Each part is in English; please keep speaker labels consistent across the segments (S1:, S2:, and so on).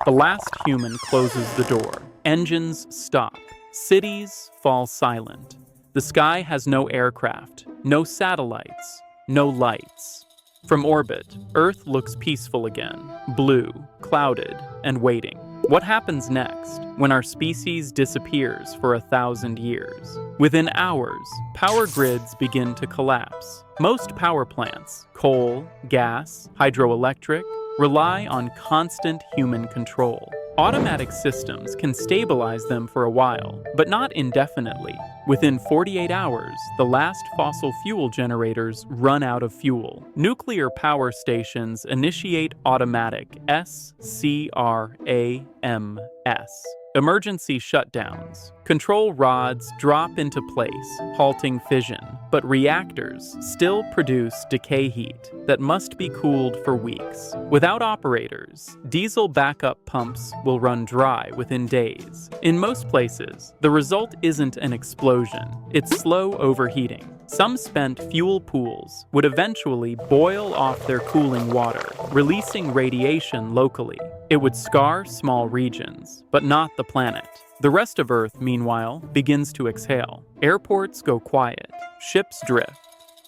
S1: The last human closes the door. Engines stop. Cities fall silent. The sky has no aircraft, no satellites, no lights. From orbit, Earth looks peaceful again, blue, clouded, and waiting. What happens next when our species disappears for 1,000 years? Within hours, power grids begin to collapse. Most power plants, coal, gas, hydroelectric, rely on constant human control. Automatic systems can stabilize them for a while, but not indefinitely. Within 48 hours, the last fossil fuel generators run out of fuel. Nuclear power stations initiate automatic SCRAMS. Emergency shutdowns. Control rods drop into place, halting fission, but reactors still produce decay heat that must be cooled for weeks. Without operators, diesel backup pumps will run dry within days. In most places, the result isn't an explosion, it's slow overheating. Some spent fuel pools would eventually boil off their cooling water, releasing radiation locally. It would scar small regions, but not the planet. The rest of Earth, meanwhile, begins to exhale. Airports go quiet. Ships drift.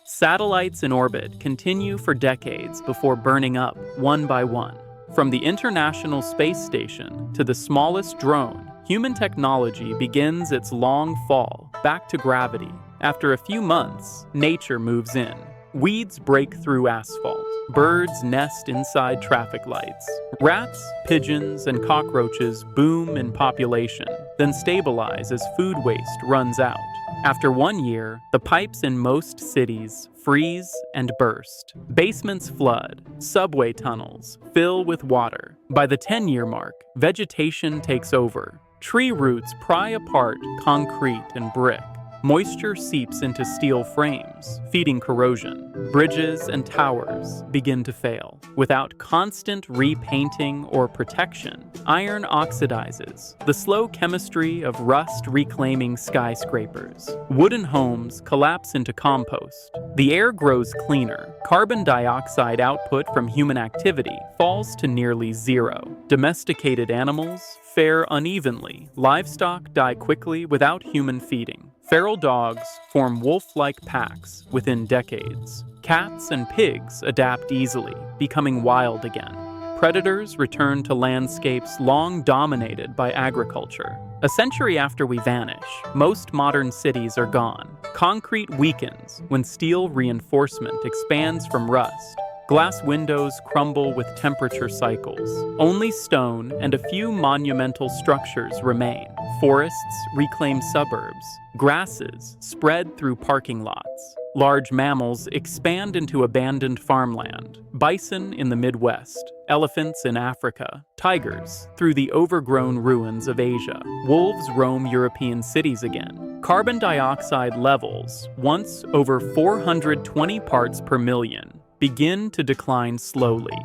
S1: Satellites in orbit continue for decades before burning up one by one. From the International Space Station to the smallest drone, human technology begins its long fall back to gravity. After a few months, nature moves in. Weeds break through asphalt. Birds nest inside traffic lights. Rats, pigeons, and cockroaches boom in population, then stabilize as food waste runs out. After 1 year, the pipes in most cities freeze and burst. Basements flood. Subway tunnels fill with water. By the 10-year mark, vegetation takes over. Tree roots pry apart concrete and brick. Moisture seeps into steel frames, feeding corrosion. Bridges and towers begin to fail. Without constant repainting or protection, iron oxidizes, the slow chemistry of rust reclaiming skyscrapers. Wooden homes collapse into compost. The air grows cleaner. Carbon dioxide output from human activity falls to nearly zero. Domesticated animals fare unevenly. Livestock die quickly without human feeding. Feral dogs form wolf-like packs within decades. Cats and pigs adapt easily, becoming wild again. Predators return to landscapes long dominated by agriculture. A century after we vanish, most modern cities are gone. Concrete weakens when steel reinforcement expands from rust. Glass windows crumble with temperature cycles. Only stone and a few monumental structures remain. Forests reclaim suburbs. Grasses spread through parking lots. Large mammals expand into abandoned farmland. Bison in the Midwest, elephants in Africa, tigers through the overgrown ruins of Asia. Wolves roam European cities again. Carbon dioxide levels, once over 420 parts per million, begin to decline slowly.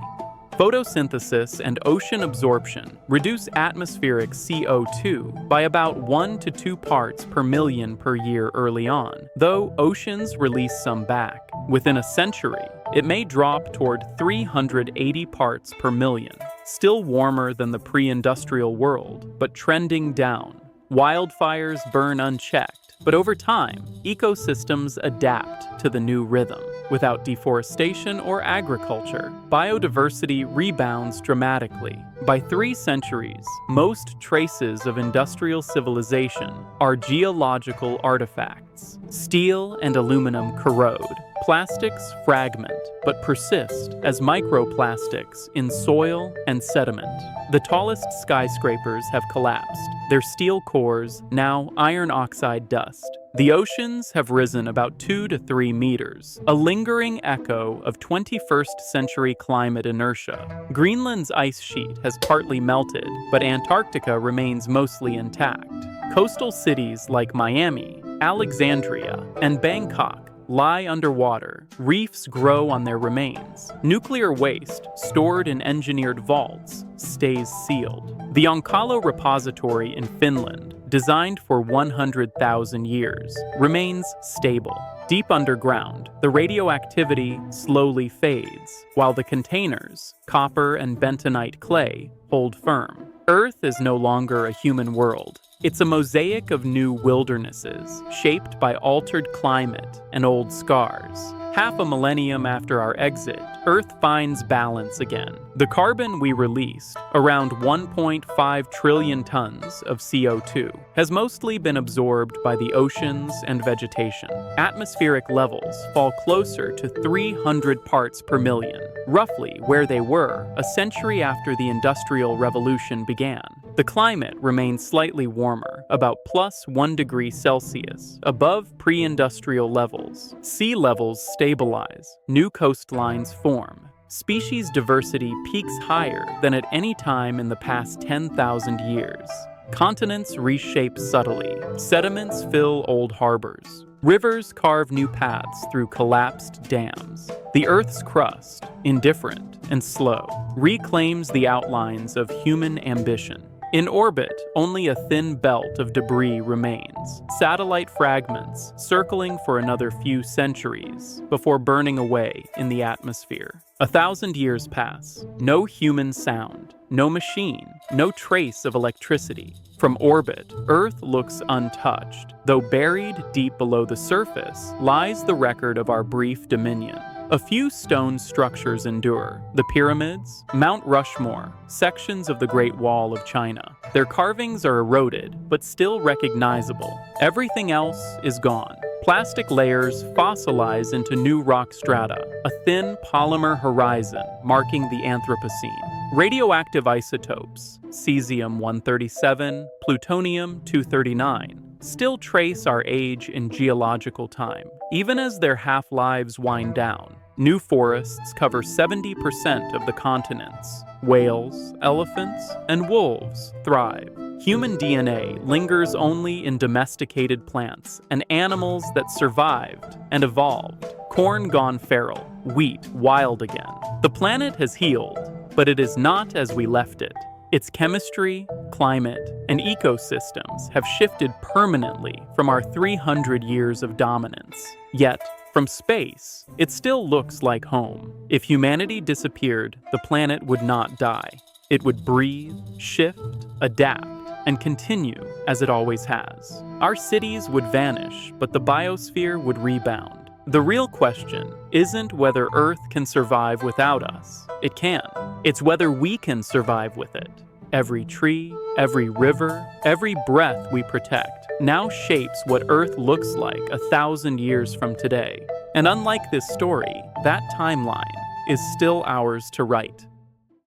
S1: Photosynthesis and ocean absorption reduce atmospheric CO2 by about 1 to 2 parts per million per year early on, though oceans release some back. Within a century, it may drop toward 380 parts per million, still warmer than the pre-industrial world, but trending down. Wildfires burn unchecked, but over time, ecosystems adapt to the new rhythm. Without deforestation or agriculture, biodiversity rebounds dramatically. By 3 centuries, most traces of industrial civilization are geological artifacts. Steel and aluminum corrode. Plastics fragment, but persist as microplastics in soil and sediment. The tallest skyscrapers have collapsed, their steel cores now iron oxide dust. The oceans have risen about 2 to 3 meters, a lingering echo of 21st century climate inertia. Greenland's ice sheet has partly melted, but Antarctica remains mostly intact. Coastal cities like Miami, Alexandria, and Bangkok lie underwater. Reefs grow on their remains. Nuclear waste, stored in engineered vaults, stays sealed. The Onkalo Repository in Finland, designed for 100,000 years, remains stable. Deep underground, the radioactivity slowly fades, while the containers, copper and bentonite clay, hold firm. Earth is no longer a human world. It's a mosaic of new wildernesses, shaped by altered climate and old scars. Half a millennium after our exit, Earth finds balance again. The carbon we released, around 1.5 trillion tons of CO2, has mostly been absorbed by the oceans and vegetation. Atmospheric levels fall closer to 300 parts per million, roughly where they were a century after the Industrial Revolution began. The climate remains slightly warmer, about +1 degree Celsius, above pre-industrial levels. Sea levels stabilize, new coastlines form. Species diversity peaks higher than at any time in the past 10,000 years. Continents reshape subtly. Sediments fill old harbors. Rivers carve new paths through collapsed dams. The Earth's crust, indifferent and slow, reclaims the outlines of human ambition. In orbit, only a thin belt of debris remains, satellite fragments circling for another few centuries before burning away in the atmosphere. 1,000 years pass, no human sound, no machine, no trace of electricity. From orbit, Earth looks untouched, though buried deep below the surface lies the record of our brief dominion. A few stone structures endure: the pyramids, Mount Rushmore, sections of the Great Wall of China. Their carvings are eroded, but still recognizable. Everything else is gone. Plastic layers fossilize into new rock strata, a thin polymer horizon marking the Anthropocene. Radioactive isotopes, cesium-137, plutonium-239, still trace our age in geological time. Even as their half-lives wind down, new forests cover 70% of the continents. Whales, elephants, and wolves thrive. Human DNA lingers only in domesticated plants and animals that survived and evolved. Corn gone feral, wheat wild again. The planet has healed, but it is not as we left it. Its chemistry, climate, and ecosystems have shifted permanently from our 300 years of dominance. Yet, from space, it still looks like home. If humanity disappeared, the planet would not die. It would breathe, shift, adapt, and continue as it always has. Our cities would vanish, but the biosphere would rebound. The real question isn't whether Earth can survive without us. It can. It's whether we can survive with it. Every tree, every river, every breath we protect now shapes what Earth looks like 1,000 years from today. And unlike this story, that timeline is still ours to write.